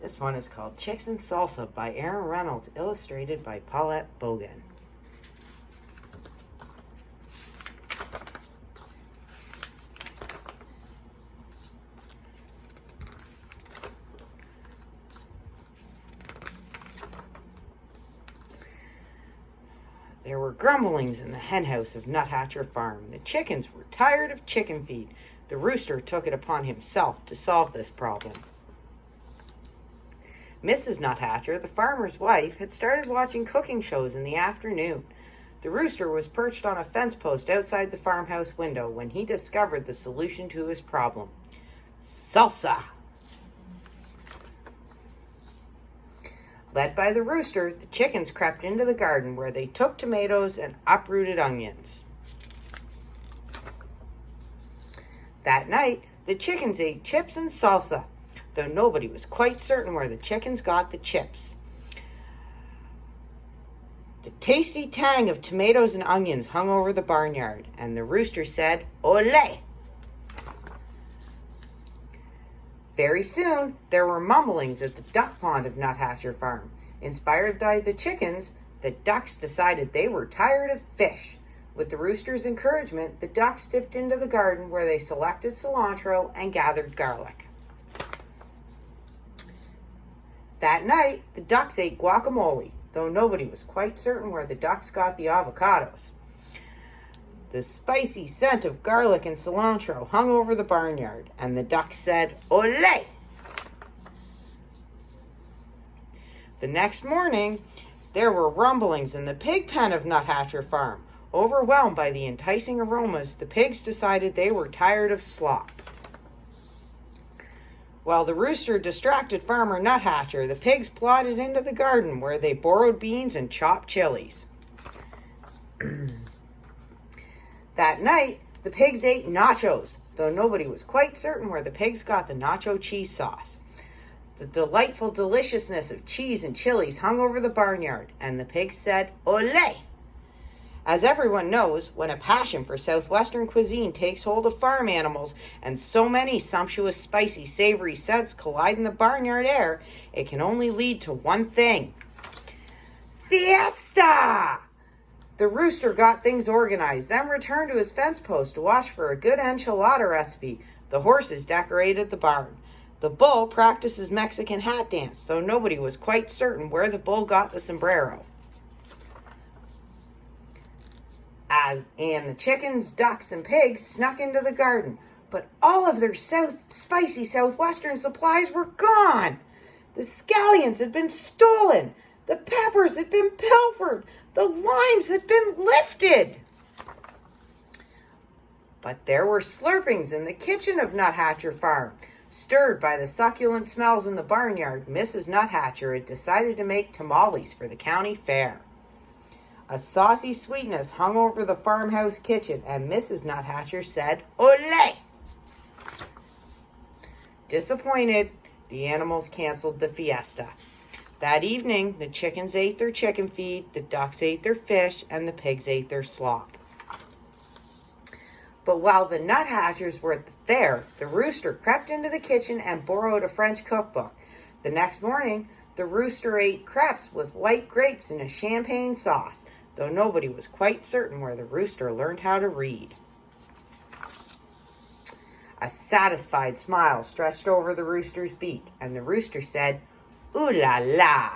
This one is called Chicks and Salsa by Reynolds, illustrated by Paulette Bogan. There were grumblings in the henhouse of Nuthatcher Farm. The chickens were tired of chicken feed. The rooster took it upon himself to solve this problem. Mrs. Nuthatcher, the farmer's wife, had started watching cooking shows in the afternoon. The rooster was perched on a fence post outside the farmhouse window when he discovered the solution to his problem. Salsa! Led by the rooster, the chickens crept into the garden where they took tomatoes and uprooted onions. That night, the chickens ate chips and salsa, though nobody was quite certain where the chickens got the chips. The tasty tang of tomatoes and onions hung over the barnyard, and the rooster said, "Ole!" Very soon, there were mumblings at the duck pond of Nuthatcher Farm. Inspired by the chickens, the ducks decided they were tired of fish. With the rooster's encouragement, the ducks dipped into the garden where they selected cilantro and gathered garlic. That night, the ducks ate guacamole, though nobody was quite certain where the ducks got the avocados. The spicy scent of garlic and cilantro hung over the barnyard, and the ducks said, "Ole!" The next morning, there were rumblings in the pig pen of Nuthatcher Farm. Overwhelmed by the enticing aromas, the pigs decided they were tired of slop. While the rooster distracted Farmer Nuthatcher, the pigs plodded into the garden where they borrowed beans and chopped chilies. That night, the pigs ate nachos, though nobody was quite certain where the pigs got the nacho cheese sauce. The delightful deliciousness of cheese and chilies hung over the barnyard, and the pigs said, "Ole!" As everyone knows, when a passion for southwestern cuisine takes hold of farm animals and so many sumptuous, spicy, savory scents collide in the barnyard air, it can only lead to one thing: fiesta! The rooster got things organized, then returned to his fence post to watch for a good enchilada recipe. The horses decorated the barn. The bull practiced his Mexican hat dance, though nobody was quite certain where the bull got the sombrero. And the chickens, ducks, and pigs snuck into the garden, but all of their spicy southwestern supplies were gone. The scallions had been stolen. The peppers had been pilfered. The limes had been lifted. But there were slurpings in the kitchen of Nuthatcher Farm. Stirred by the succulent smells in the barnyard, Mrs. Nuthatcher had decided to make tamales for the county fair. A saucy sweetness hung over the farmhouse kitchen, and Mrs. Nuthatcher said, "Ole!" Disappointed, the animals canceled the fiesta. That evening, the chickens ate their chicken feed, the ducks ate their fish, and the pigs ate their slop. But while the Nuthatchers were at the fair, the rooster crept into the kitchen and borrowed a French cookbook. The next morning, the rooster ate crepes with white grapes in a champagne sauce, though nobody was quite certain where the rooster learned how to read. A satisfied smile stretched over the rooster's beak, and the rooster said, "Ooh la la!"